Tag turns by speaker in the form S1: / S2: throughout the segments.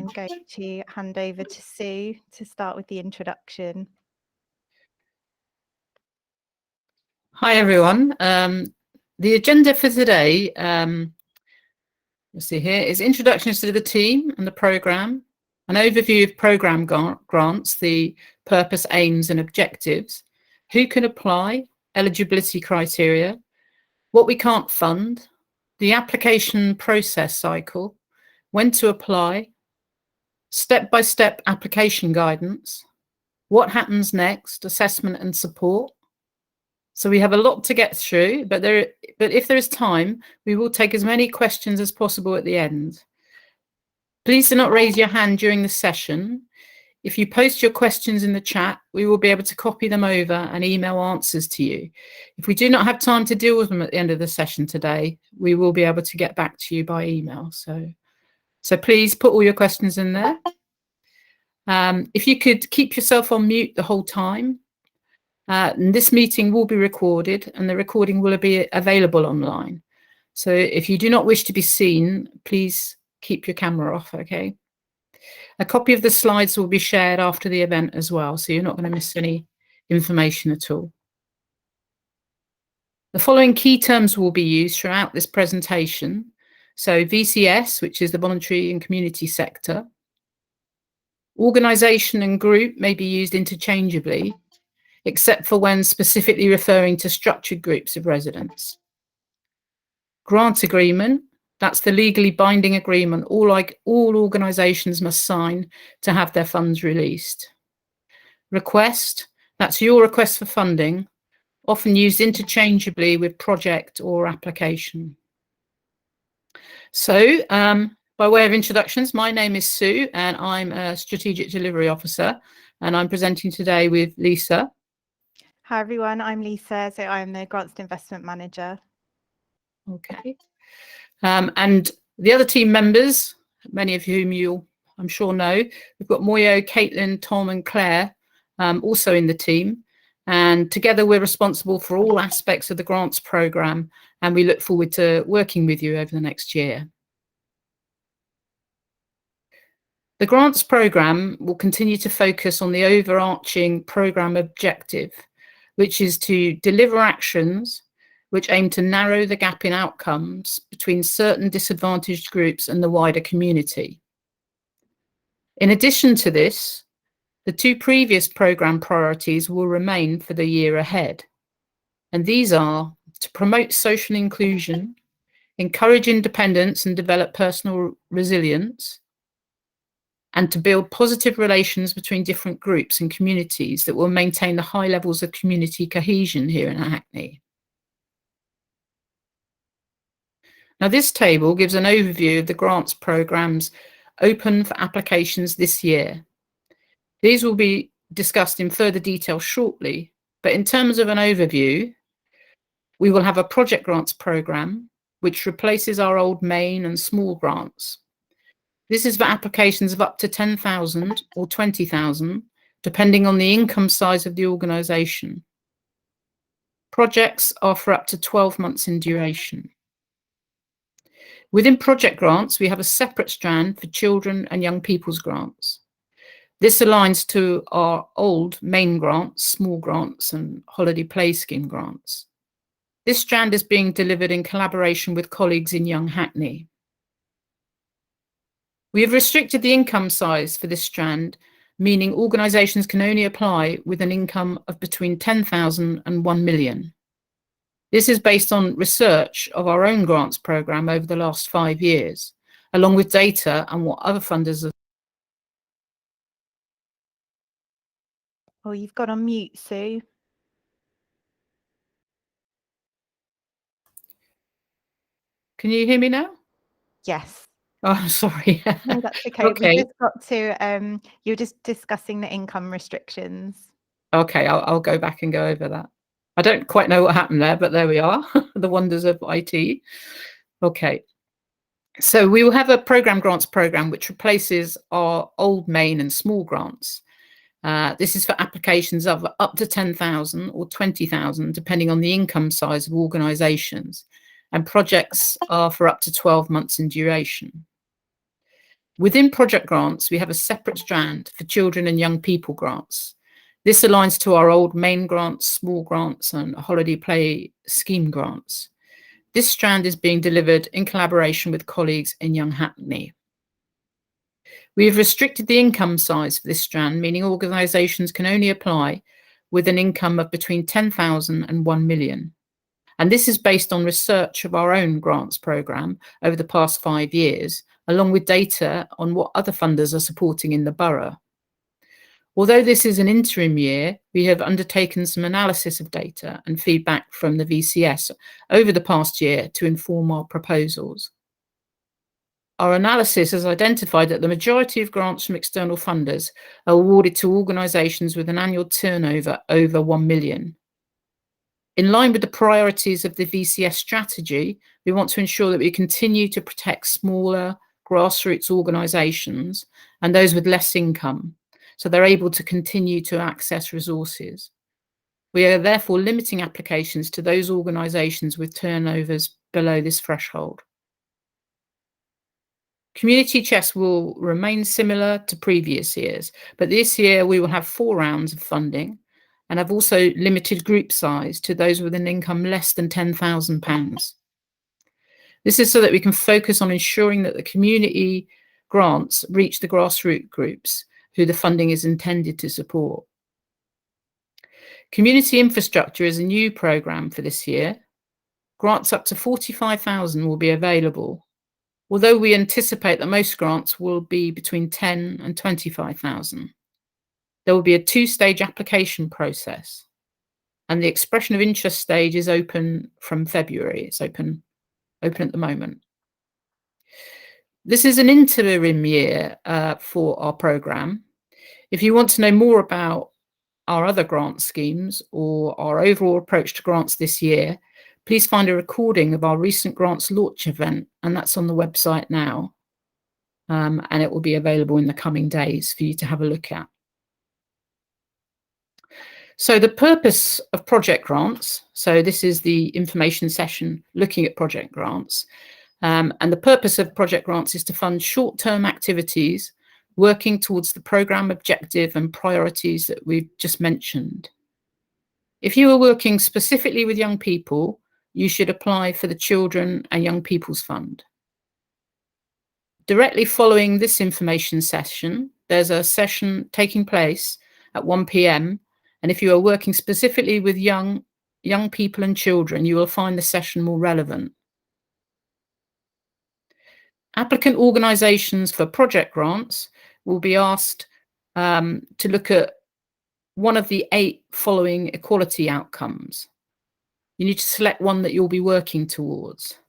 S1: I'm going to hand over to Sue to start with the introduction.
S2: Hi, everyone. The agenda for today, let's see here, is introductions to the team and the programme, an overview of programme grants, the purpose, aims and objectives, who can apply, eligibility criteria, what we can't fund, the application process cycle, when to apply, step-by-step application guidance, what happens next, assessment and support. So we have a lot to get through, but if there is time, we will take as many questions as possible at the end. Please do not raise your hand during the session. If you post your questions in the chat, we will be able to copy them over and email answers to you. If we do not have time to deal with them at the end of the session today, we will be able to get back to you by email. So please put all your questions in there. If you could keep yourself on mute the whole time. And this meeting will be recorded and the recording will be available online. So if you do not wish to be seen, please keep your camera off, okay? A copy of the slides will be shared after the event as well, so you're not going to miss any information at all. The following key terms will be used throughout this presentation. So VCS, which is the voluntary and community sector. Organisation and group may be used interchangeably, except for when specifically referring to structured groups of residents. Grant agreement, that's the legally binding agreement all organisations must sign to have their funds released. Request, that's your request for funding, often used interchangeably with project or application. So, by way of introductions, my name is Sue and I'm a Strategic Delivery Officer and I'm presenting today with Lisa.
S1: Hi everyone, I'm Lisa, so I'm the Grants Investment Manager.
S2: Okay. And the other team members, many of whom you'll, I'm sure, know, we've got Moyo, Caitlin, Tom and Claire also in the team. And together we're responsible for all aspects of the grants programme and we look forward to working with you over the next year. The grants programme will continue to focus on the overarching programme objective, which is to deliver actions which aim to narrow the gap in outcomes between certain disadvantaged groups and the wider community. In addition to this, the two previous programme priorities will remain for the year ahead. And these are to promote social inclusion, encourage independence and develop personal resilience, and to build positive relations between different groups and communities that will maintain the high levels of community cohesion here in Hackney. Now, this table gives an overview of the grants programmes open for applications this year. These will be discussed in further detail shortly, but in terms of an overview, we will have a project grants programme, which replaces our old main and small grants. This is for applications of up to 10,000 or 20,000, depending on the income size of the organisation. Projects are for up to 12 months in duration. Within project grants, we have a separate strand for children and young people's grants. This aligns to our old main grants, small grants and holiday play scheme grants. This strand is being delivered in collaboration with colleagues in Young Hackney. We have restricted the income size for this strand, meaning organisations can only apply with an income of between 10,000 and 1 million. This is based on research of our own grants programme over the last 5 years, along with data and what other funders have.
S1: Oh, you've got on mute, Sue.
S2: Can you hear me now?
S1: Yes.
S2: Oh, sorry.
S1: No, that's okay.
S2: Okay.
S1: We just got to, you're just discussing the income restrictions.
S2: Okay, I'll go back and go over that. I don't quite know what happened there, but there we are, the wonders of IT. Okay, so we will have a programme grants programme which replaces our old main and small grants. This is for applications of up to 10,000 or 20,000, depending on the income size of organisations. And projects are for up to 12 months in duration. Within project grants, we have a separate strand for children and young people grants. This aligns to our old main grants, small grants, and holiday play scheme grants. This strand is being delivered in collaboration with colleagues in Young Hackney. We have restricted the income size for this strand, meaning organisations can only apply with an income of between 10,000 and 1 million. And this is based on research of our own grants programme over the past 5 years, along with data on what other funders are supporting in the borough. Although this is an interim year, we have undertaken some analysis of data and feedback from the VCS over the past year to inform our proposals. Our analysis has identified that the majority of grants from external funders are awarded to organisations with an annual turnover over 1 million. In line with the priorities of the VCS strategy, we want to ensure that we continue to protect smaller grassroots organisations and those with less income, so they're able to continue to access resources. We are therefore limiting applications to those organisations with turnovers below this threshold. Community chess will remain similar to previous years, but this year we will have 4 rounds of funding and have also limited group size to those with an income less than £10,000. This is so that we can focus on ensuring that the community grants reach the grassroots groups who the funding is intended to support. Community infrastructure is a new programme for this year. Grants up to 45,000 will be available, although we anticipate that most grants will be between 10 and 25,000. There will be a 2-stage application process, and the expression of interest stage is open from February. It's open at the moment. This is an interim year for our programme. If you want to know more about our other grant schemes or our overall approach to grants this year, please find a recording of our recent grants launch event, and that's on the website now. And it will be available in the coming days for you to have a look at. So the purpose of project grants, so this is the information session looking at project grants, and the purpose of project grants is to fund short-term activities working towards the programme objective and priorities that we've just mentioned. If you are working specifically with young people, you should apply for the Children and Young People's Fund. Directly following this information session, there's a session taking place at 1 p.m. And if you are working specifically with young people and children, you will find the session more relevant. Applicant organisations for project grants will be asked to look at one of the 8 following equality outcomes. You need to select one that you'll be working towards.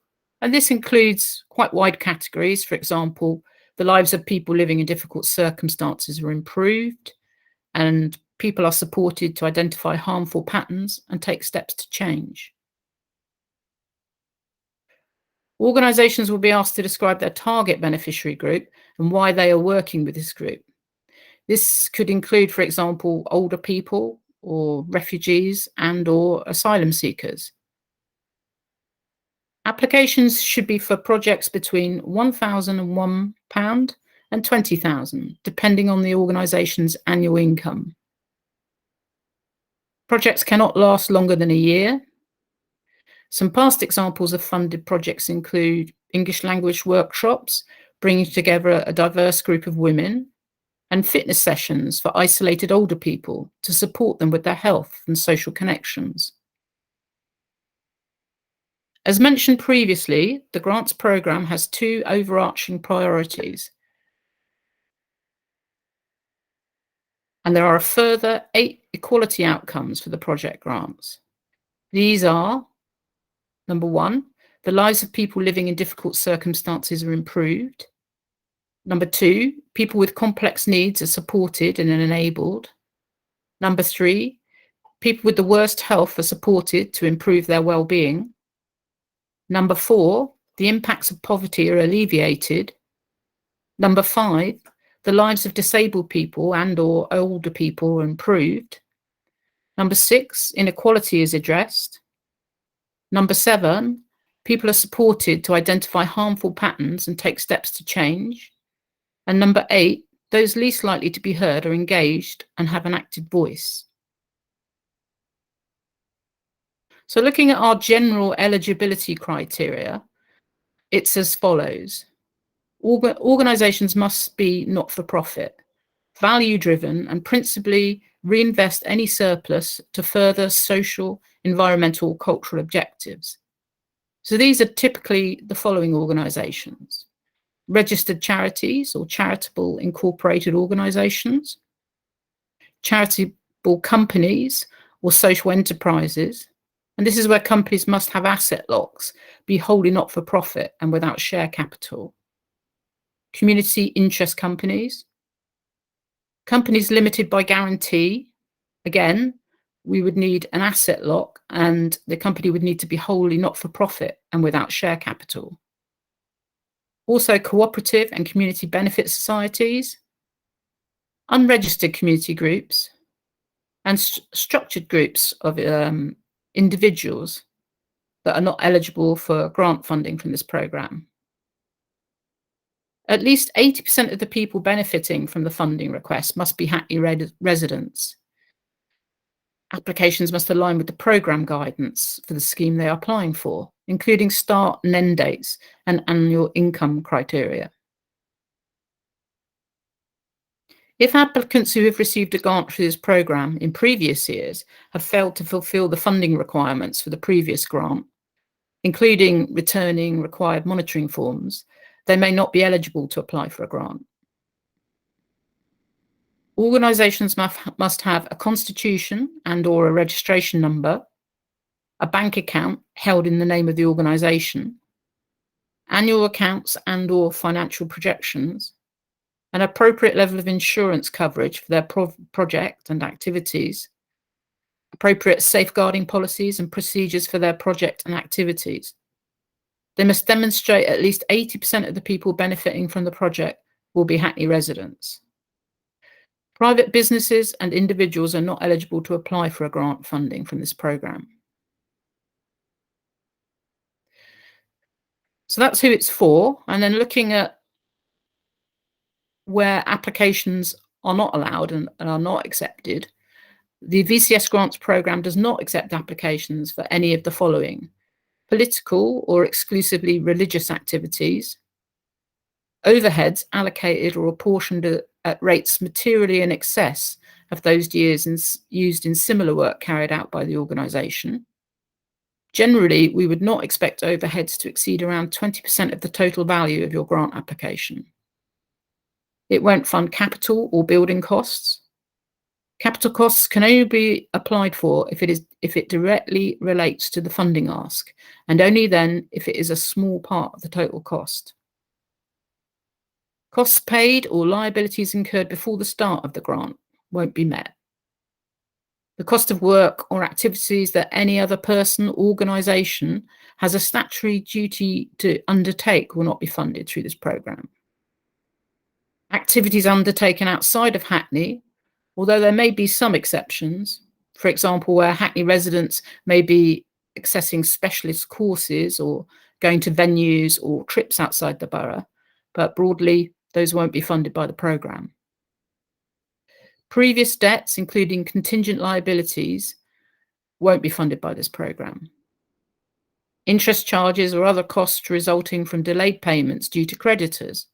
S2: And this includes quite wide categories. For example, the lives of people living in difficult circumstances are improved, and people are supported to identify harmful patterns and take steps to change. Organisations will be asked to describe their target beneficiary group and why they are working with this group. This could include, for example, older people or refugees and/or asylum seekers. Applications should be for projects between £1,001 and £20,000, depending on the organisation's annual income. Projects cannot last longer than a year. Some past examples of funded projects include English language workshops, bringing together a diverse group of women, and fitness sessions for isolated older people to support them with their health and social connections. As mentioned previously, the grants programme has 2 overarching priorities. And there are a further 8 equality outcomes for the project grants. These are, number 1, the lives of people living in difficult circumstances are improved. Number 2, people with complex needs are supported and enabled. Number 3, people with the worst health are supported to improve their well-being. Number 4, the impacts of poverty are alleviated. Number 5, the lives of disabled people and/or older people are improved. Number 6, inequality is addressed. Number 7, people are supported to identify harmful patterns and take steps to change. And number 8, those least likely to be heard are engaged and have an active voice. So looking at our general eligibility criteria, it's as follows. Organisations must be not-for-profit, value-driven, and principally reinvest any surplus to further social, environmental, cultural objectives. So these are typically the following organisations: registered charities or charitable incorporated organisations, charitable companies or social enterprises, and this is where companies must have asset locks, be wholly not-for-profit and without share capital. Community interest companies, companies limited by guarantee. Again, we would need an asset lock and the company would need to be wholly not-for-profit and without share capital. Also cooperative and community benefit societies, unregistered community groups, and structured groups of individuals that are not eligible for grant funding from this programme. At least 80% of the people benefiting from the funding request must be Hackney residents. Applications must align with the programme guidance for the scheme they are applying for, including start and end dates and annual income criteria. If applicants who have received a grant through this programme in previous years have failed to fulfil the funding requirements for the previous grant, including returning required monitoring forms, they may not be eligible to apply for a grant. Organisations must have a constitution and/or a registration number, a bank account held in the name of the organisation, annual accounts and/or financial projections, an appropriate level of insurance coverage for their project and activities, appropriate safeguarding policies and procedures for their project and activities. They must demonstrate at least 80% of the people benefiting from the project will be Hackney residents. Private businesses and individuals are not eligible to apply for a grant funding from this programme. So that's who it's for. And then looking at where applications are not allowed and are not accepted, the VCS Grants programme does not accept applications for any of the following: political or exclusively religious activities, overheads allocated or apportioned at rates materially in excess of those used in similar work carried out by the organisation. Generally, we would not expect overheads to exceed around 20% of the total value of your grant application. It won't fund capital or building costs. Capital costs can only be applied for if it directly relates to the funding ask, and only then if it is a small part of the total cost. Costs paid or liabilities incurred before the start of the grant won't be met. The cost of work or activities that any other person or organisation has a statutory duty to undertake will not be funded through this programme. Activities undertaken outside of Hackney, although there may be some exceptions, for example, where Hackney residents may be accessing specialist courses or going to venues or trips outside the borough, but broadly, those won't be funded by the programme. Previous debts, including contingent liabilities, won't be funded by this programme. Interest charges or other costs resulting from delayed payments due to creditors,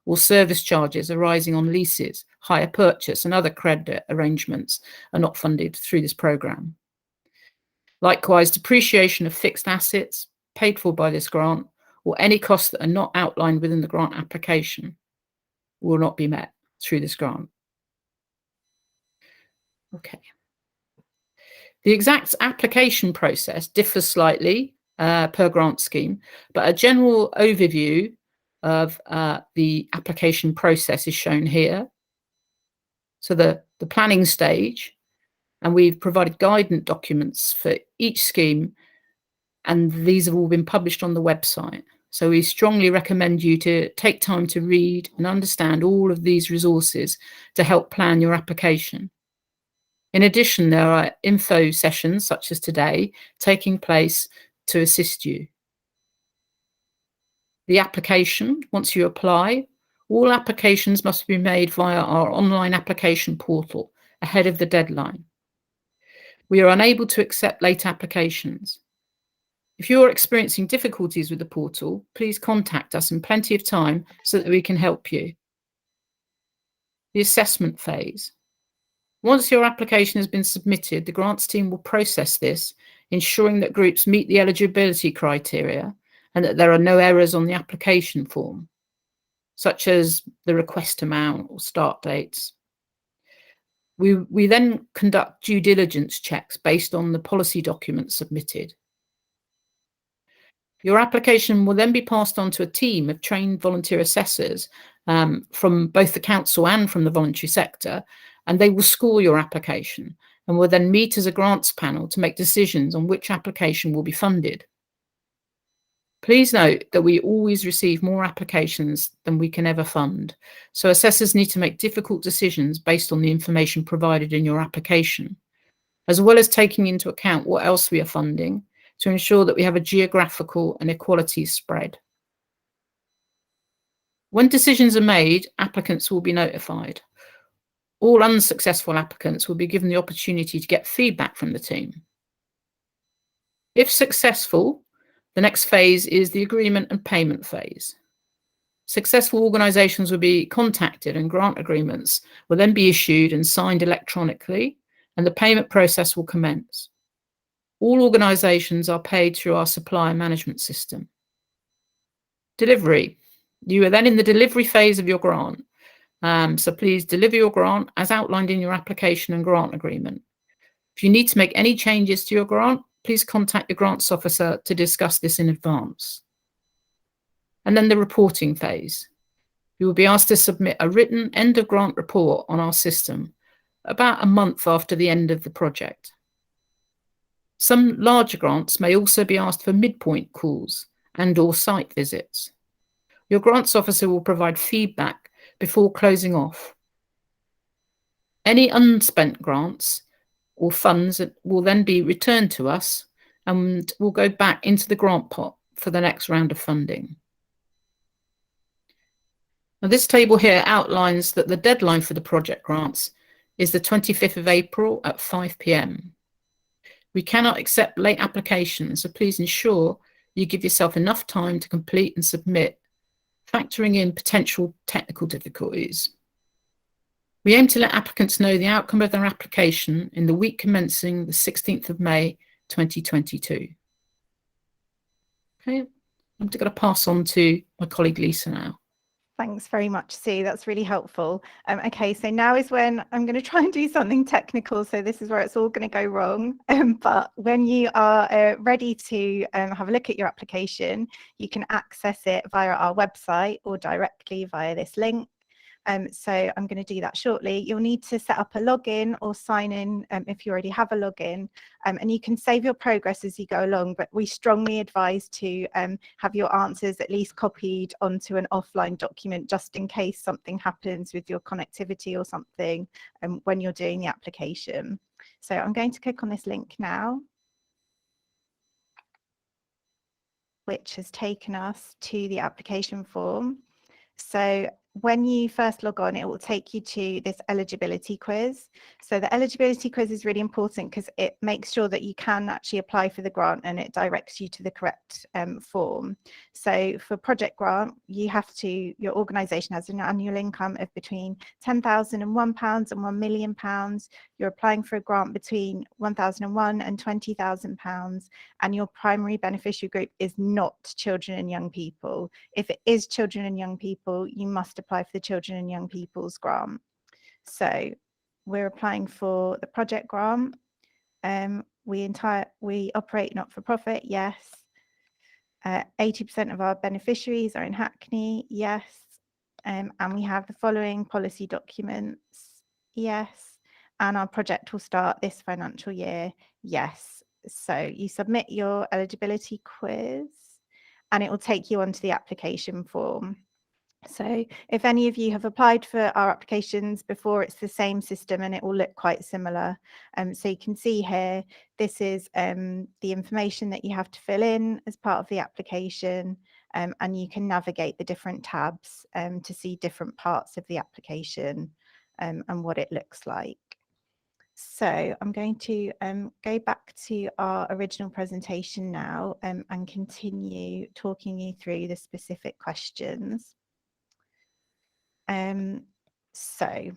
S2: or service charges arising on leases, hire purchase, and other credit arrangements are not funded through this programme. Likewise, depreciation of fixed assets paid for by this grant, or any costs that are not outlined within the grant application, will not be met through this grant. Okay. The exact application process differs slightly per grant scheme, but a general overview of the application process is shown here. So the planning stage, and we've provided guidance documents for each scheme, and these have all been published on the website. So we strongly recommend you to take time to read and understand all of these resources to help plan your application. In addition, there are info sessions such as today taking place to assist you. The application, once you apply, All applications must be made via our online application portal ahead of the deadline. We are unable to accept late applications. If you are experiencing difficulties with the portal, please contact us in plenty of time so that we can help you. The assessment phase. Once your application has been submitted, the grants team will process this, ensuring that groups meet the eligibility criteria and that there are no errors on the application form, such as the request amount or start dates. We then conduct due diligence checks based on the policy documents submitted. Your application will then be passed on to a team of trained volunteer assessors from both the council and from the voluntary sector, and they will score your application and will then meet as a grants panel to make decisions on which application will be funded. Please note that we always receive more applications than we can ever fund, so assessors need to make difficult decisions based on the information provided in your application, as well as taking into account what else we are funding to ensure that we have a geographical and equality spread. When decisions are made, applicants will be notified. All unsuccessful applicants will be given the opportunity to get feedback from the team. If successful, the next phase is the agreement and payment phase. Successful organisations will be contacted and grant agreements will then be issued and signed electronically, and the payment process will commence. All organisations are paid through our supplier management system. Delivery. You are then in the delivery phase of your grant. So please deliver your grant as outlined in your application and grant agreement. If you need to make any changes to your grant, please contact your grants officer to discuss this in advance. And then the reporting phase. You will be asked to submit a written end of grant report on our system about a month after the end of the project. Some larger grants may also be asked for midpoint calls and/or site visits. Your grants officer will provide feedback before closing off. Any unspent grants or funds will then be returned to us and will go back into the grant pot for the next round of funding. Now, this table here outlines that the deadline for the project grants is the 25th of April at 5 p.m. We cannot accept late applications, so please ensure you give yourself enough time to complete and submit, factoring in potential technical difficulties. We aim to let applicants know the outcome of their application in the week commencing the 16th of May 2022. Okay, I'm going to pass on to my colleague Lisa now.
S1: Thanks very much, Sue. That's really helpful. Okay, so now is when I'm going to try and do something technical. So this is where it's all going to go wrong. But when you are ready to have a look at your application, you can access it via our website or directly via this link. So I'm going to do that shortly. You'll need to set up a login or sign in if you already have a login, and you can save your progress as you go along, but we strongly advise to have your answers at least copied onto an offline document just in case something happens with your connectivity or something when you're doing the application. So I'm going to click on this link now, which has taken us to the application form. So when you first log on, it will take you to this eligibility quiz. So the eligibility quiz is really important because it makes sure that you can actually apply for the grant and it directs you to the correct form. So for project grant, you have to, your organisation has an annual income of between £10,001 and £1 million. You're applying for a grant between £1,001 and £20,000, and your primary beneficiary group is not children and young people. If it is children and young people, you must apply for the Children and Young People's Grant. So we're applying for the project grant. We operate not-for-profit, yes. 80% of our beneficiaries are in Hackney, yes. And we have the following policy documents, yes. And our project will start this financial year, yes. So you submit your eligibility quiz and it will take you onto the application form. So if any of you have applied for our applications before, it's the same system and it will look quite similar. So you can see here, this is the information that you have to fill in as part of the application. and you can navigate the different tabs to see different parts of the application and what it looks like. So I'm going to go back to our original presentation now and continue talking you through the specific questions. So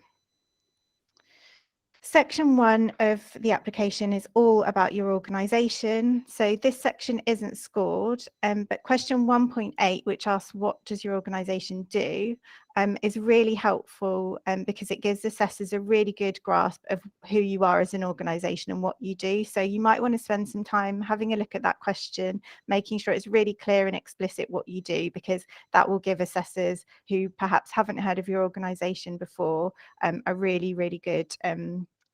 S1: Section 1 of the application is all about your organisation. So this section isn't scored, but question 1.8, which asks what does your organisation do, is really helpful because it gives assessors a really good grasp of who you are as an organisation and what you do. So you might want to spend some time having a look at that question, making sure it's really clear and explicit what you do, because that will give assessors who perhaps haven't heard of your organisation before a really, really good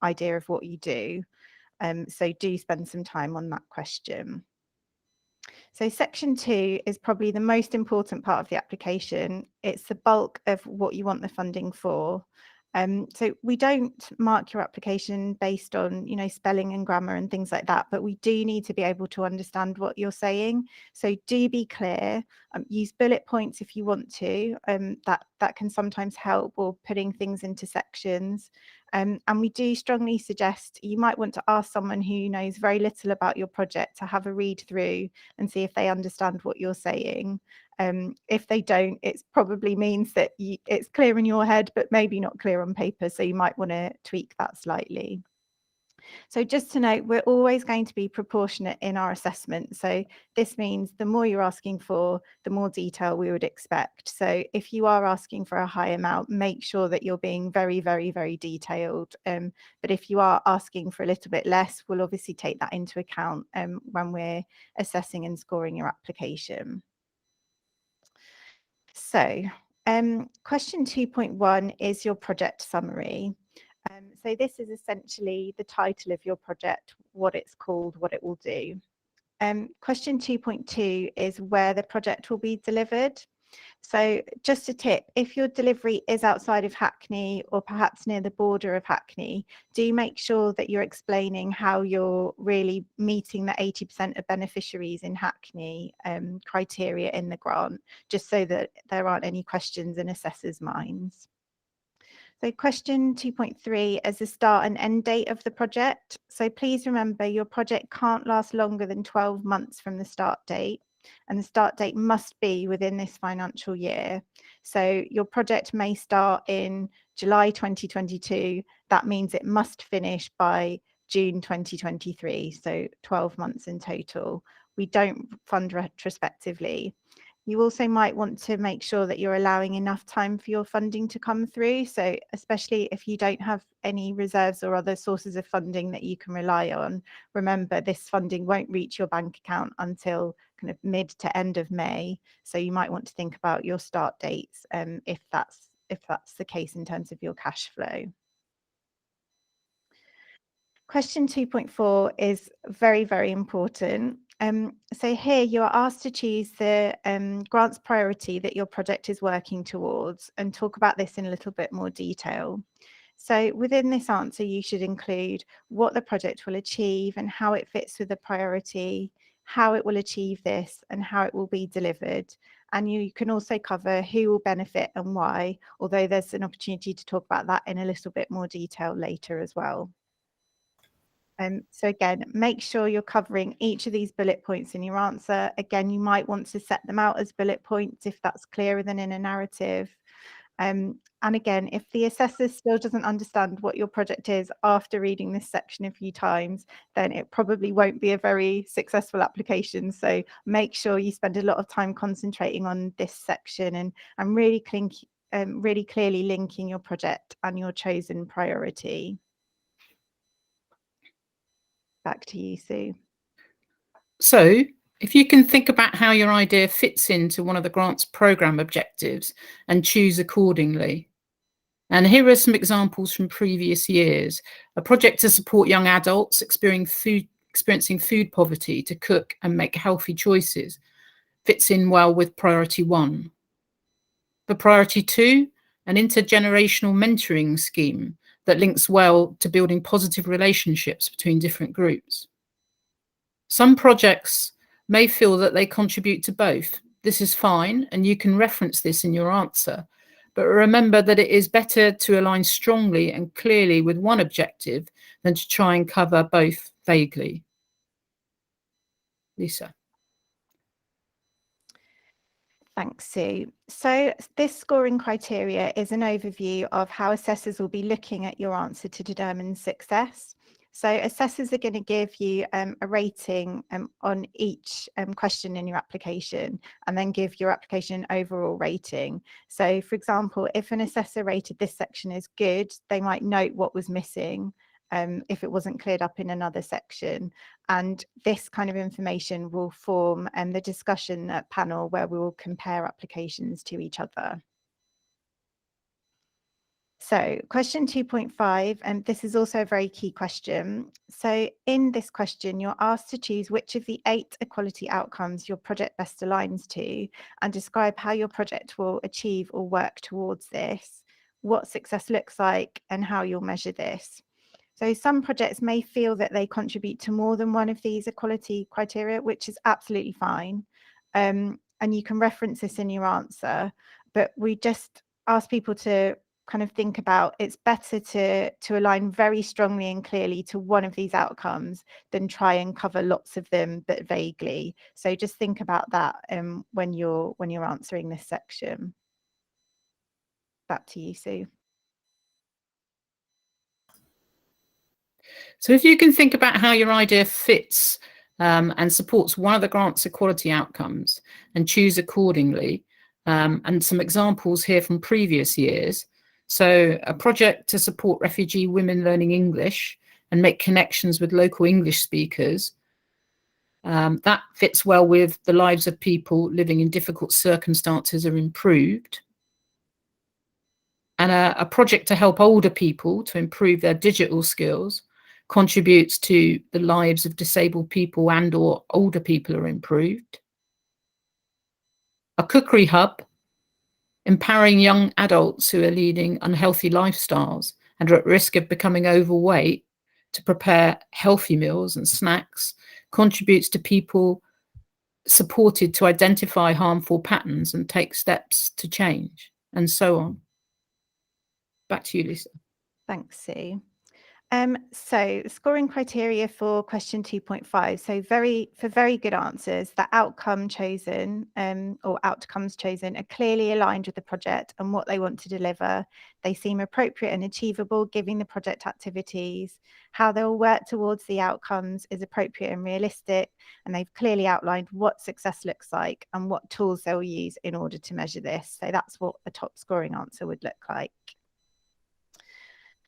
S1: idea of what you do. So do spend some time on that question. So section 2 is probably the most important part of the application. It's the bulk of what you want the funding for. So we don't mark your application based on, spelling and grammar and things like that, but we do need to be able to understand what you're saying. So do be clear, use bullet points if you want to, that can sometimes help, or putting things into sections. And we do strongly suggest you might want to ask someone who knows very little about your project to have a read through and see if they understand what you're saying. If they don't, it probably means that it's clear in your head, but maybe not clear on paper. So you might want to tweak that slightly. So just to note, we're always going to be proportionate in our assessment. So this means the more you're asking for, the more detail we would expect. So if you are asking for a high amount, make sure that you're being very, very, very detailed. But if you are asking for a little bit less, we'll obviously take that into account when we're assessing and scoring your application. So question 2.1 is your project summary. So this is essentially the title of your project, what it's called, what it will do. Question 2.2 is where the project will be delivered. So just a tip, if your delivery is outside of Hackney or perhaps near the border of Hackney, do make sure that you're explaining how you're really meeting the 80% of beneficiaries in Hackney criteria in the grant, just so that there aren't any questions in assessors' minds. So question 2.3 is the start and end date of the project. So please remember your project can't last longer than 12 months from the start date, and the start date must be within this financial year. So your project may start in July 2022. That means it must finish by June 2023, so 12 months in total. We don't fund retrospectively. You also might want to make sure that you're allowing enough time for your funding to come through. So especially if you don't have any reserves or other sources of funding that you can rely on, remember this funding won't reach your bank account until kind of mid to end of May. So you might want to think about your start dates if that's the case in terms of your cash flow. Question 2.4 is very, very important. So here you are asked to choose the grants priority that your project is working towards, and talk about this in a little bit more detail. So within this answer, you should include what the project will achieve and how it fits with the priority, how it will achieve this, and how it will be delivered. And you can also cover who will benefit and why, although there's an opportunity to talk about that in a little bit more detail later as well. So again, make sure you're covering each of these bullet points in your answer. Again, you might want to set them out as bullet points if that's clearer than in a narrative. And again, if the assessor still doesn't understand what your project is after reading this section a few times, then it probably won't be a very successful application. So make sure you spend a lot of time concentrating on this section and really clearly linking your project and your chosen priority. Back to you, Sue.
S2: So if you can think about how your idea fits into one of the grant's programme objectives and choose accordingly. And here are some examples from previous years. A project to support young adults experiencing food poverty to cook and make healthy choices fits in well with priority 1. For priority 2, an intergenerational mentoring scheme that links well to building positive relationships between different groups. Some projects may feel that they contribute to both, this is fine, and you can reference this in your answer. But remember that it is better to align strongly and clearly with one objective than to try and cover both vaguely. Lisa.
S1: Thanks, Sue. So this scoring criteria is an overview of how assessors will be looking at your answer to determine success. So assessors are going to give you a rating on each question in your application, and then give your application an overall rating. So for example, if an assessor rated this section as good, they might note what was missing if it wasn't cleared up in another section. And this kind of information will form the discussion panel where we will compare applications to each other. So question 2.5, and this is also a very key question. So in this question, you're asked to choose which of the 8 equality outcomes your project best aligns to, and describe how your project will achieve or work towards this, what success looks like, and how you'll measure this. So some projects may feel that they contribute to more than one of these equality criteria, which is absolutely fine. And you can reference this in your answer, but we just ask people to kind of think about, it's better to align very strongly and clearly to one of these outcomes than try and cover lots of them but vaguely. So just think about that when you're answering this section. Back to you, Sue.
S2: So if you can think about how your idea fits and supports one of the grant's equality outcomes and choose accordingly, and some examples here from previous years. So a project to support refugee women learning English and make connections with local English speakers. That fits well with the lives of people living in difficult circumstances are improved. And a project to help older people to improve their digital skills contributes to the lives of disabled people and or older people are improved. A cookery hub, empowering young adults who are leading unhealthy lifestyles and are at risk of becoming overweight to prepare healthy meals and snacks, contributes to people supported to identify harmful patterns and take steps to change, and so on. Back to you, Lisa.
S1: Thanks, Sue. So scoring criteria for question 2.5. So for very good answers, the outcome chosen or outcomes chosen are clearly aligned with the project and what they want to deliver. They seem appropriate and achievable, given the project activities. How they'll work towards the outcomes is appropriate and realistic, and they've clearly outlined what success looks like and what tools they'll use in order to measure this. So that's what a top scoring answer would look like.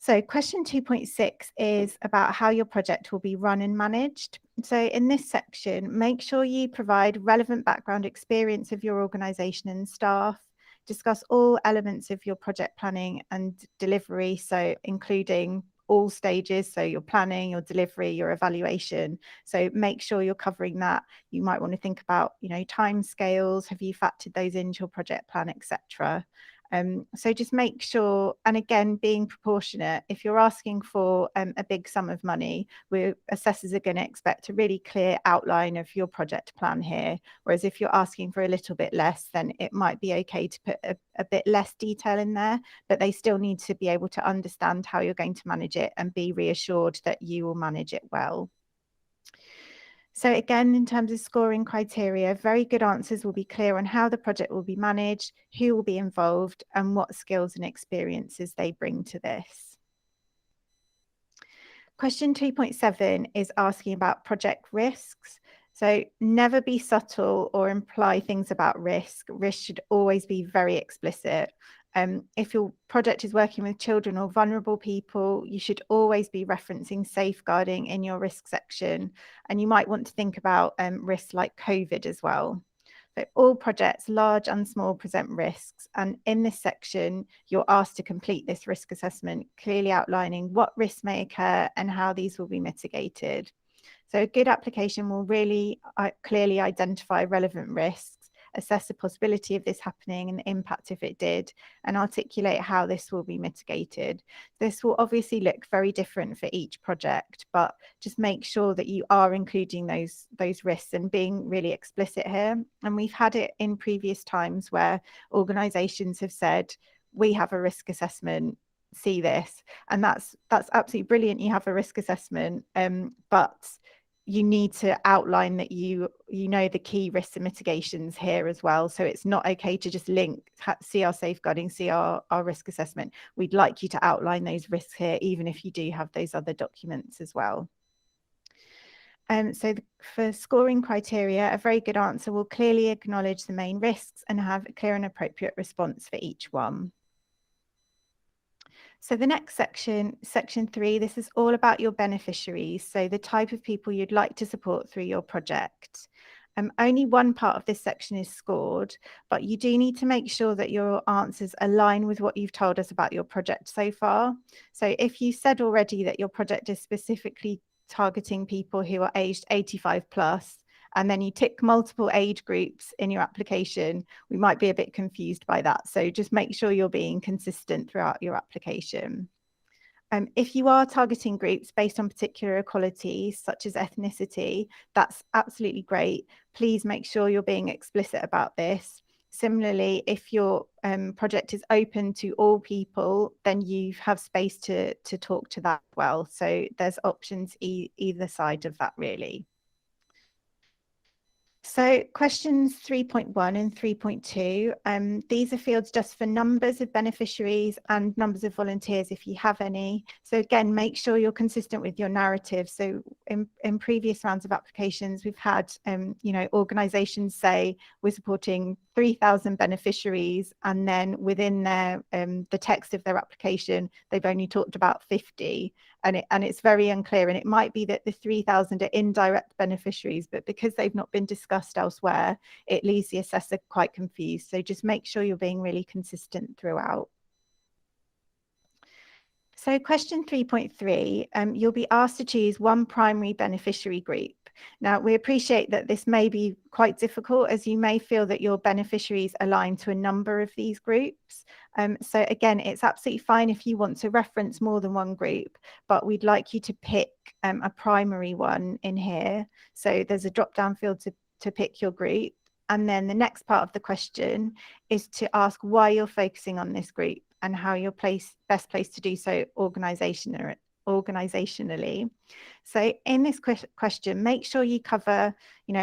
S1: So question 2.6 is about how your project will be run and managed. So in this section, make sure you provide relevant background experience of your organisation and staff, discuss all elements of your project planning and delivery, so including all stages, so your planning, your delivery, your evaluation. So make sure you're covering that. You might want to think about, time scales, have you factored those into your project plan, etc. So just make sure, and again, being proportionate, if you're asking for a big sum of money, assessors are going to expect a really clear outline of your project plan here. Whereas if you're asking for a little bit less, then it might be okay to put a bit less detail in there, but they still need to be able to understand how you're going to manage it and be reassured that you will manage it well. So again, in terms of scoring criteria, very good answers will be clear on how the project will be managed, who will be involved, and what skills and experiences they bring to this. Question 2.7 is asking about project risks. So never be subtle or imply things about risk. Risk should always be very explicit. If your project is working with children or vulnerable people, you should always be referencing safeguarding in your risk section. And you might want to think about risks like COVID as well. So all projects, large and small, present risks. And in this section, you're asked to complete this risk assessment, clearly outlining what risks may occur and how these will be mitigated. So a good application will really clearly identify relevant risks assess the possibility of this happening and the impact if it did, and articulate how this will be mitigated. This will obviously look very different for each project, but just make sure that you are including those risks and being really explicit here. And we've had it in previous times where organisations have said, we have a risk assessment, see this, and that's absolutely brilliant. You have a risk assessment, but you need to outline that you know the key risks and mitigations here as well. So it's not okay to just link, see our safeguarding, see our risk assessment. We'd like you to outline those risks here, even if you do have those other documents as well. So for scoring criteria, a very good answer will clearly acknowledge the main risks and have a clear and appropriate response for each one. So the next section, section 3, this is all about your beneficiaries. So the type of people you'd like to support through your project. Only one part of this section is scored, but you do need to make sure that your answers align with what you've told us about your project so far. So if you said already that your project is specifically targeting people who are aged 85 plus, and then you tick multiple age groups in your application, we might be a bit confused by that. So just make sure you're being consistent throughout your application. If you are targeting groups based on particular equalities, such as ethnicity, that's absolutely great. Please make sure you're being explicit about this. Similarly, if your project is open to all people, then you have space to talk to that as well. So there's options either side of that, really. So questions 3.1 and 3.2, these are fields just for numbers of beneficiaries and numbers of volunteers if you have any. So again, make sure you're consistent with your narrative. So in previous rounds of applications, we've had, organisations say we're supporting 3,000 beneficiaries, and then within their the text of their application, they've only talked about 50. And it's very unclear, and it might be that the 3,000 are indirect beneficiaries, but because they've not been discussed elsewhere, it leaves the assessor quite confused. So just make sure you're being really consistent throughout. So question 3.3, you'll be asked to choose one primary beneficiary group. Now, we appreciate that this may be quite difficult, as you may feel that your beneficiaries align to a number of these groups. So again, it's absolutely fine if you want to reference more than one group, but we'd like you to pick a primary one in here. So there's a drop-down field to pick your group. And then the next part of the question is to ask why you're focusing on this group and how you're best placed to do so organisationally. So in this question, make sure you cover,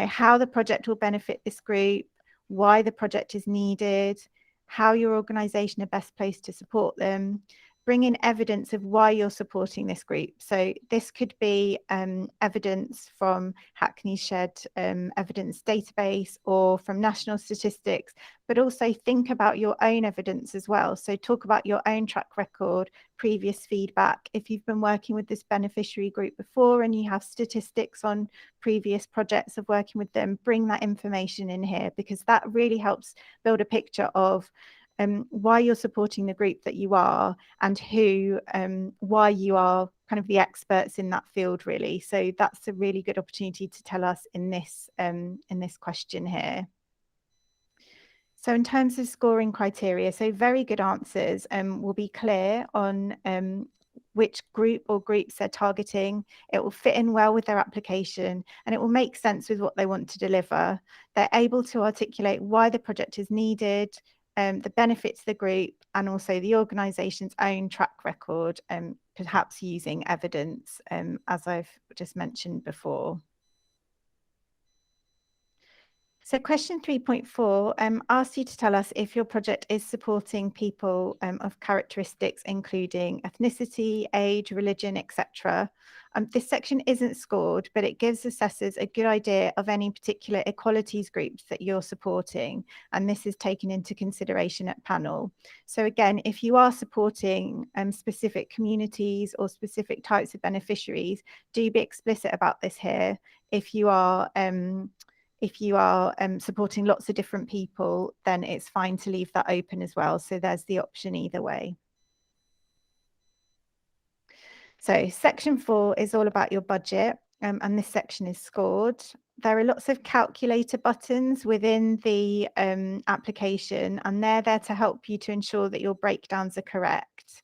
S1: how the project will benefit this group, why the project is needed, how your organisation are best placed to support them. Bring in evidence of why you're supporting this group. So this could be evidence from Hackney's shared evidence database or from national statistics, but also think about your own evidence as well. So talk about your own track record, previous feedback. If you've been working with this beneficiary group before and you have statistics on previous projects of working with them, bring that information in here, because that really helps build a picture of why you're supporting the group that you are, and why you are kind of the experts in that field, really. So that's a really good opportunity to tell us in this question here. So in terms of scoring criteria, so very good answers will be clear on which group or groups they're targeting. It will fit in well with their application, and it will make sense with what they want to deliver. They're able to articulate why the project is needed, the benefits of the group, and also the organisation's own track record, perhaps using evidence, as I've just mentioned before. So question 3.4 asks you to tell us if your project is supporting people of characteristics including ethnicity, age, religion, etc. This section isn't scored, but it gives assessors a good idea of any particular equalities groups that you're supporting, and this is taken into consideration at panel. So again, if you are supporting specific communities or specific types of beneficiaries, do be explicit about this here. If you are supporting lots of different people, then it's fine to leave that open as well. So there's the option either way. So section 4 is all about your budget. and this section is scored. There are lots of calculator buttons within the application, and they're there to help you to ensure that your breakdowns are correct.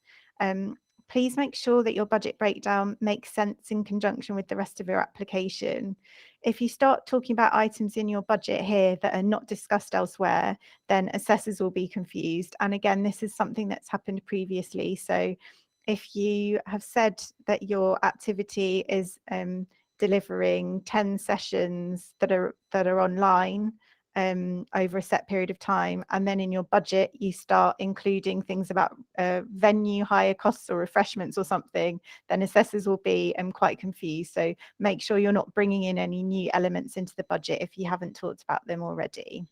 S1: Please make sure that your budget breakdown makes sense in conjunction with the rest of your application. If you start talking about items in your budget here that are not discussed elsewhere, then assessors will be confused. And again, this is something that's happened previously. So if you have said that your activity is delivering 10 sessions that are online over a set period of time, and then in your budget you start including things about venue hire costs or refreshments or something, then assessors will be quite confused. So make sure you're not bringing in any new elements into the budget if you haven't talked about them already.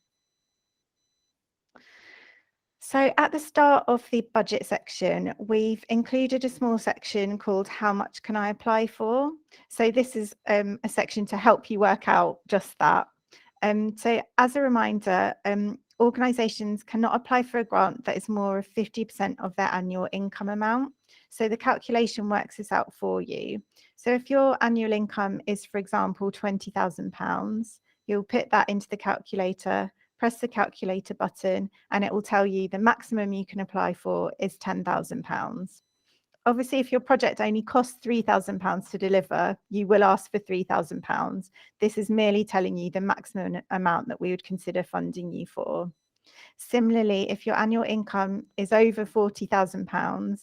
S1: So at the start of the budget section, we've included a small section called How Much Can I Apply For? So this is a section to help you work out just that. So as a reminder, organisations cannot apply for a grant that is more of 50% of their annual income amount. So the calculation works this out for you. So if your annual income is, for example, £20,000, you'll put that into the calculator, press the calculator button, and it will tell you the maximum you can apply for is £10,000. Obviously, if your project only costs £3,000 to deliver, you will ask for £3,000. This is merely telling you the maximum amount that we would consider funding you for. Similarly, if your annual income is over £40,000,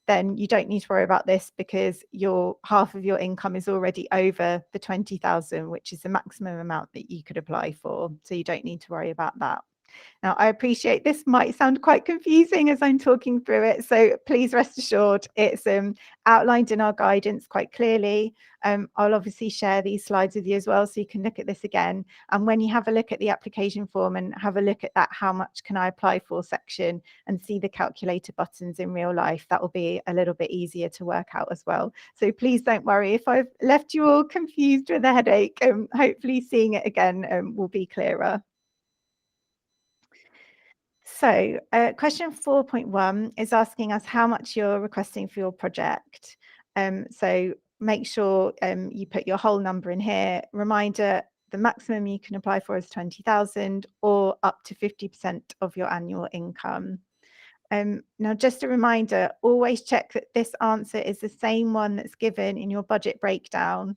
S1: then you don't need to worry about this because half of your income is already over the 20,000, which is the maximum amount that you could apply for. So you don't need to worry about that. Now, I appreciate this might sound quite confusing as I'm talking through it, so please rest assured it's outlined in our guidance quite clearly. I'll obviously share these slides with you as well, so you can look at this again. And when you have a look at the application form and have a look at that how much can I apply for section and see the calculator buttons in real life, that will be a little bit easier to work out as well. So please don't worry if I've left you all confused with a headache. Hopefully seeing it again will be clearer. So question 4.1 is asking us how much you're requesting for your project. So make sure you put your whole number in here. Reminder, the maximum you can apply for is 20,000 or up to 50% of your annual income. Now, just a reminder, always check that this answer is the same one that's given in your budget breakdown.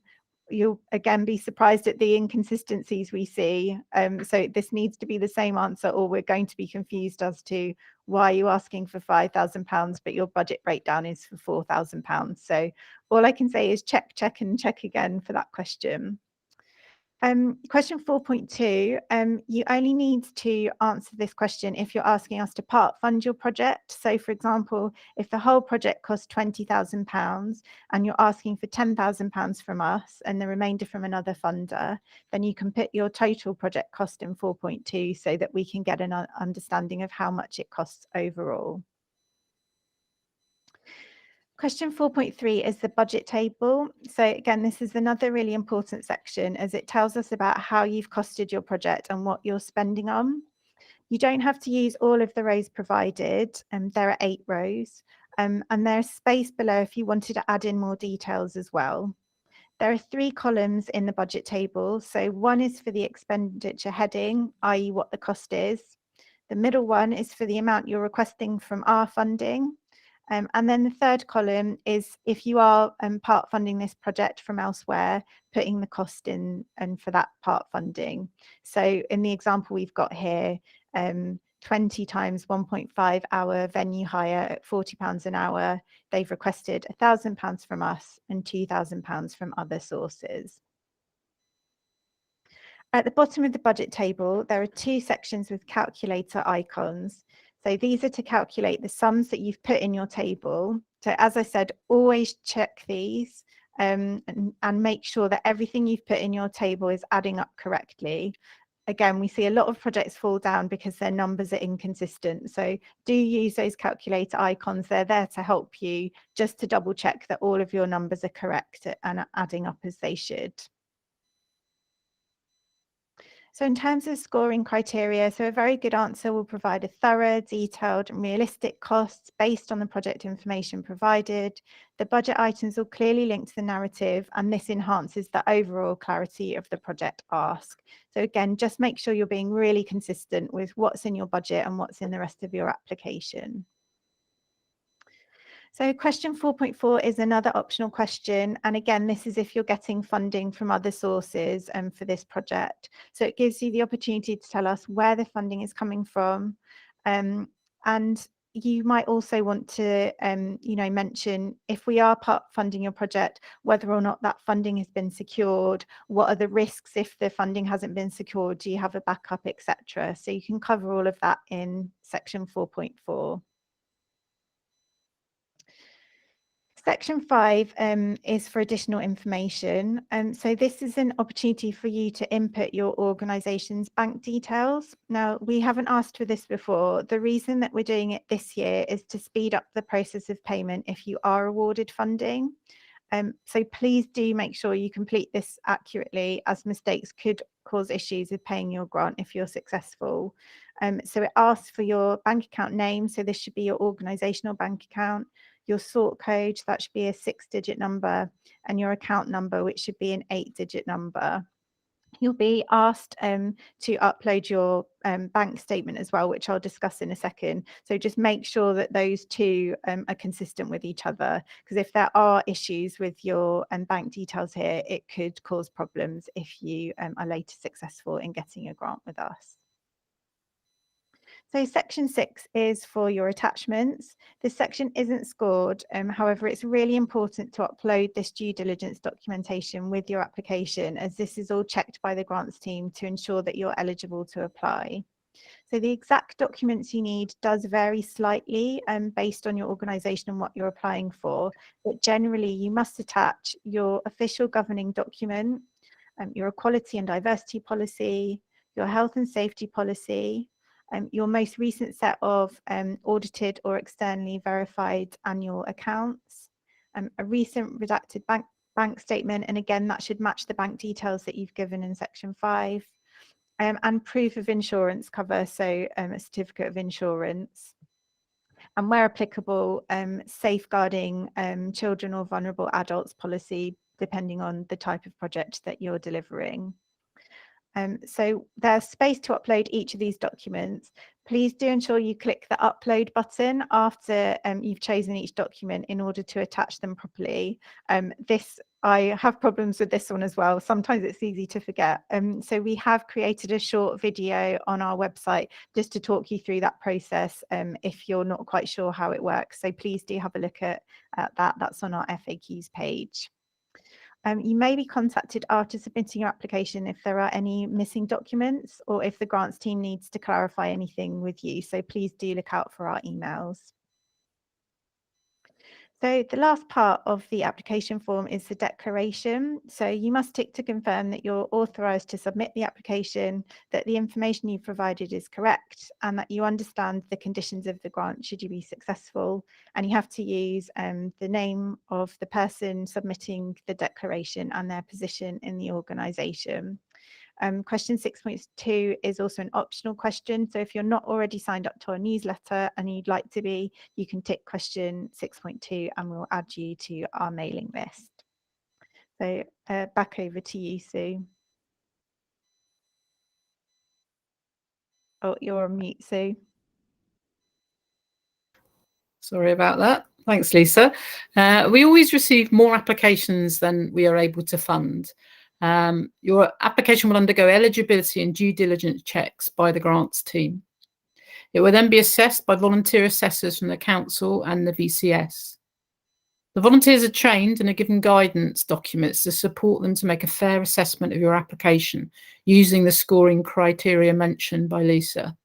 S1: You'll again be surprised at the inconsistencies we see. So this needs to be the same answer, or we're going to be confused as to why you're asking for £5,000, but your budget breakdown is for £4,000. So all I can say is check, and check again for that question. Question 4.2, you only need to answer this question if you're asking us to part fund your project. So for example, if the whole project costs £20,000 and you're asking for £10,000 from us and the remainder from another funder, then you can put your total project cost in 4.2 so that we can get an understanding of how much it costs overall. Question 4.3 is the budget table. So again, this is another really important section as it tells us about how you've costed your project and what you're spending on. You don't have to use all of the rows provided, there are 8 rows, and there's space below if you wanted to add in more details as well. There are 3 columns in the budget table. So one is for the expenditure heading, i.e. what the cost is. The middle one is for the amount you're requesting from our funding. And then the third column is if you are part funding this project from elsewhere, putting the cost in and for that part funding. So in the example we've got here, 20 times 1.5 hour venue hire at £40 an hour, they've requested £1,000 from us and £2,000 from other sources. At the bottom of the budget table, there are 2 sections with calculator icons. So these are to calculate the sums that you've put in your table. So as I said, always check these and make sure that everything you've put in your table is adding up correctly. Again, we see a lot of projects fall down because their numbers are inconsistent. So do use those calculator icons. They're there to help you just to double check that all of your numbers are correct and are adding up as they should. So in terms of scoring criteria, so a very good answer will provide a thorough, detailed and realistic costs based on the project information provided. The budget items will clearly link to the narrative, and this enhances the overall clarity of the project ask. So again, just make sure you're being really consistent with what's in your budget and what's in the rest of your application. So question 4.4 is another optional question. And again, this is if you're getting funding from other sources for this project. So it gives you the opportunity to tell us where the funding is coming from. And you might also want to, mention if we are funding your project, whether or not that funding has been secured, what are the risks if the funding hasn't been secured, do you have a backup, etc. So you can cover all of that in section 4.4. Section 5 is for additional information. So this is an opportunity for you to input your organisation's bank details. Now, we haven't asked for this before. The reason that we're doing it this year is to speed up the process of payment if you are awarded funding. So please do make sure you complete this accurately, as mistakes could cause issues with paying your grant if you're successful. So it asks for your bank account name. So this should be your organisational bank account, your sort code, that should be a 6-digit number, and your account number, which should be an 8-digit number. You'll be asked to upload your bank statement as well, which I'll discuss in a second. So just make sure that those two are consistent with each other, because if there are issues with your bank details here, it could cause problems if you are later successful in getting a grant with us. So section 6 is for your attachments. This section isn't scored. However, it's really important to upload this due diligence documentation with your application, as this is all checked by the grants team to ensure that you're eligible to apply. So the exact documents you need does vary slightly based on your organisation and what you're applying for. But generally, you must attach your official governing document, your equality and diversity policy, your health and safety policy, your most recent set of audited or externally verified annual accounts, a recent redacted bank statement, and again, that should match the bank details that you've given in section 5, and proof of insurance cover, so a certificate of insurance. And where applicable, safeguarding children or vulnerable adults policy, depending on the type of project that you're delivering. So there's space to upload each of these documents. Please do ensure you click the upload button after you've chosen each document in order to attach them properly. I have problems with this one as well. Sometimes it's easy to forget. So we have created a short video on our website just to talk you through that process if you're not quite sure how it works. So please do have a look at that. That's on our FAQs page. You may be contacted after submitting your application if there are any missing documents or if the grants team needs to clarify anything with you. So please do look out for our emails. So the last part of the application form is the declaration. So you must tick to confirm that you're authorised to submit the application, that the information you've provided is correct, and that you understand the conditions of the grant should you be successful. And you have to use the name of the person submitting the declaration and their position in the organisation. Question 6.2 is also an optional question. So if you're not already signed up to our newsletter and you'd like to be, you can tick question 6.2 and we'll add you to our mailing list. So back over to you, Sue. Oh, you're on mute, Sue.
S2: Sorry about that. Thanks, Lisa. We always receive more applications than we are able to fund. Your application will undergo eligibility and due diligence checks by the grants team. It will then be assessed by volunteer assessors from the council and the VCS. The volunteers are trained and are given guidance documents to support them to make a fair assessment of your application using the scoring criteria mentioned by Lisa.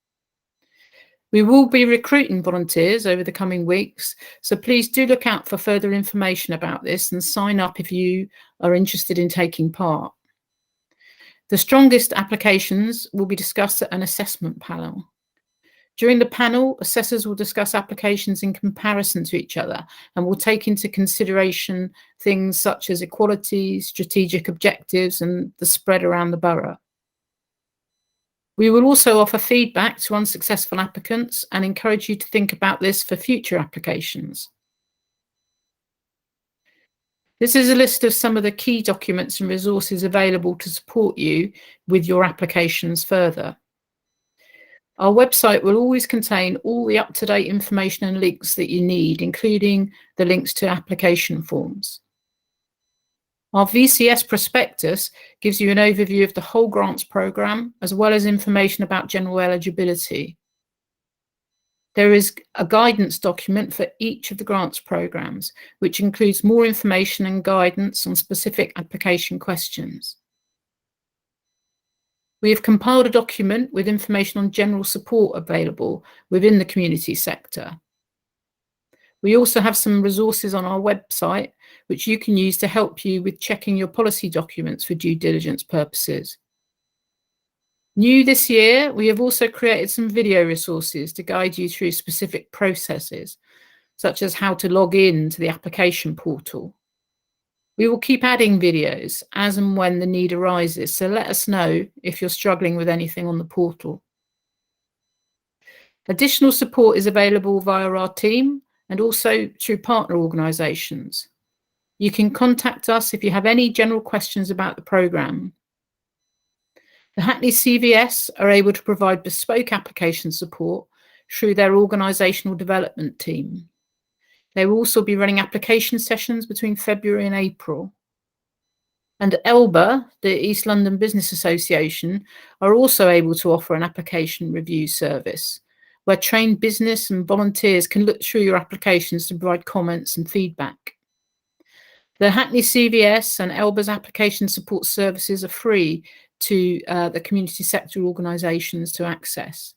S2: We will be recruiting volunteers over the coming weeks, so please do look out for further information about this and sign up if you are interested in taking part. The strongest applications will be discussed at an assessment panel. During the panel, assessors will discuss applications in comparison to each other and will take into consideration things such as equality, strategic objectives, and the spread around the borough. We will also offer feedback to unsuccessful applicants and encourage you to think about this for future applications. This is a list of some of the key documents and resources available to support you with your applications further. Our website will always contain all the up-to-date information and links that you need, including the links to application forms. Our VCS prospectus gives you an overview of the whole grants programme, as well as information about general eligibility. There is a guidance document for each of the grants programmes, which includes more information and guidance on specific application questions. We have compiled a document with information on general support available within the community sector. We also have some resources on our website, which you can use to help you with checking your policy documents for due diligence purposes. New this year, we have also created some video resources to guide you through specific processes, such as how to log in to the application portal. We will keep adding videos as and when the need arises, so let us know if you're struggling with anything on the portal. Additional support is available via our team and also through partner organisations. You can contact us if you have any general questions about the programme. The Hackney CVS are able to provide bespoke application support through their organisational development team. They will also be running application sessions between February and April. And ELBA, the East London Business Association, are also able to offer an application review service, where trained business and volunteers can look through your applications to provide comments and feedback. The Hackney CVS and ELBA's application support services are free to the community sector organisations to access.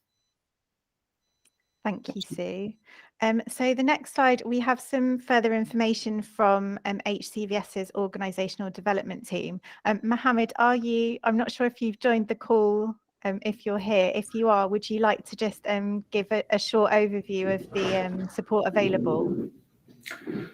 S1: Thank you, Sue. So the next slide, we have some further information from HCVS's organisational development team. Mohammed, I'm not sure if you've joined the call, if you're here. If you are, would you like to just give a short overview of the support available?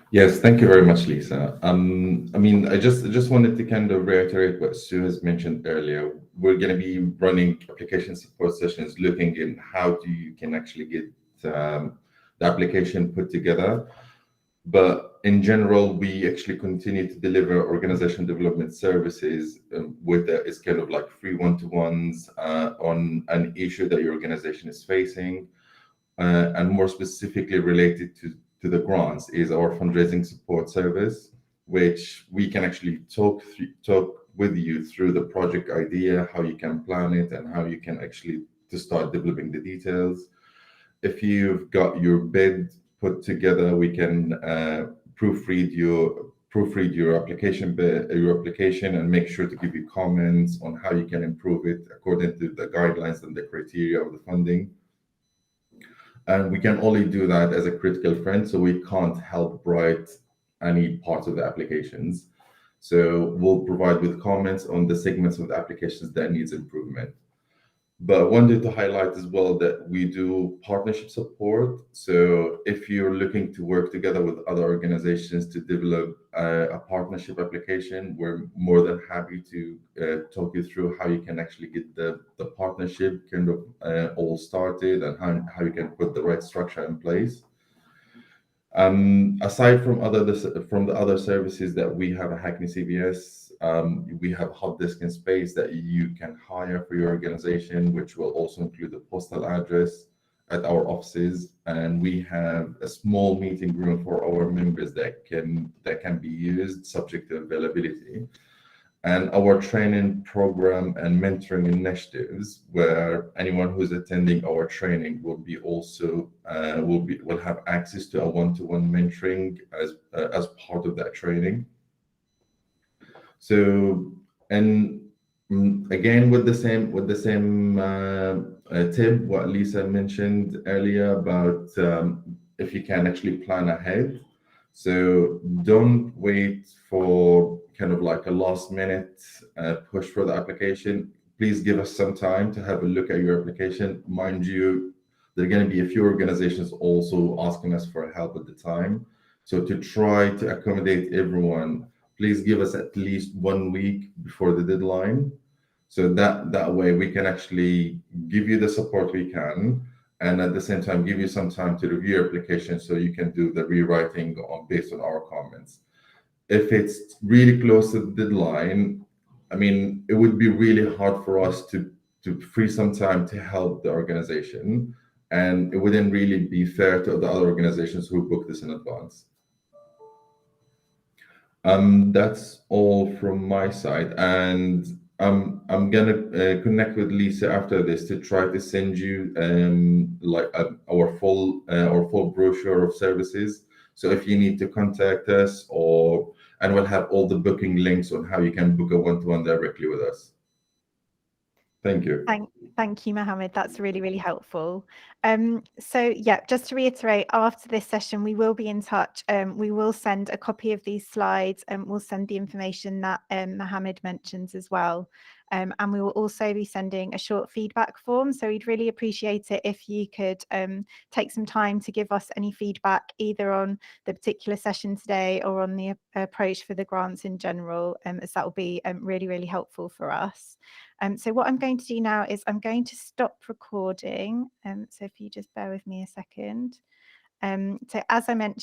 S3: Yes, thank you very much, Lisa. I mean, I just wanted to kind of reiterate what Sue has mentioned earlier. We're going to be running application support sessions looking in how you can actually get the application put together. But in general, we actually continue to deliver organization development services with it's kind of like free one-to-ones on an issue that your organization is facing, and more specifically related to the grants is our fundraising support service, which we can actually talk with you through the project idea, how you can plan it, and how you can actually to start developing the details. If you've got your bid put together, we can proofread your application and make sure to give you comments on how you can improve it according to the guidelines and the criteria of the funding. And we can only do that as a critical friend, so we can't help write any parts of the applications. So we'll provide with comments on the segments of the applications that needs improvement. But I wanted to highlight as well that we do partnership support. So if you're looking to work together with other organizations to develop a partnership application, we're more than happy to talk you through how you can actually get the partnership kind of all started and how you can put the right structure in place. Aside from the other services that we have at Hackney CVS, we have hot desk and space that you can hire for your organization, which will also include the postal address at our offices, and we have a small meeting room for our members that can be used subject to availability. And our training program and mentoring initiatives, where anyone who's attending our training will have access to a one-to-one mentoring as part of that training. So, and again with the same tip, what Lisa mentioned earlier about if you can actually plan ahead. So don't wait for kind of like a last minute push for the application. Please give us some time to have a look at your application. Mind you, there are going to be a few organizations also asking us for help at the time. So to try to accommodate everyone, please give us at least 1 week before the deadline, So that way we can actually give you the support we can, and at the same time give you some time to review your application so you can do the rewriting based on our comments. If it's really close to the deadline, I mean, it would be really hard for us to free some time to help the organization, and it wouldn't really be fair to the other organizations who book this in advance. That's all from my side, and I'm gonna connect with Lisa after this to try to send you our full brochure of services. So if you need to contact us, and we'll have all the booking links on how you can book a one-to-one directly with us. Thank you.
S1: Thank you, Mohammed. That's really, really helpful. So yeah, just to reiterate, after this session, we will be in touch. We will send a copy of these slides, and we'll send the information that Mohammed mentions as well. And we will also be sending a short feedback form. So we'd really appreciate it if you could take some time to give us any feedback, either on the particular session today or on the approach for the grants in general, as that will be really, really helpful for us. So what I'm going to do now is I'm going to stop recording. So if you just bear with me a second. So as I mentioned,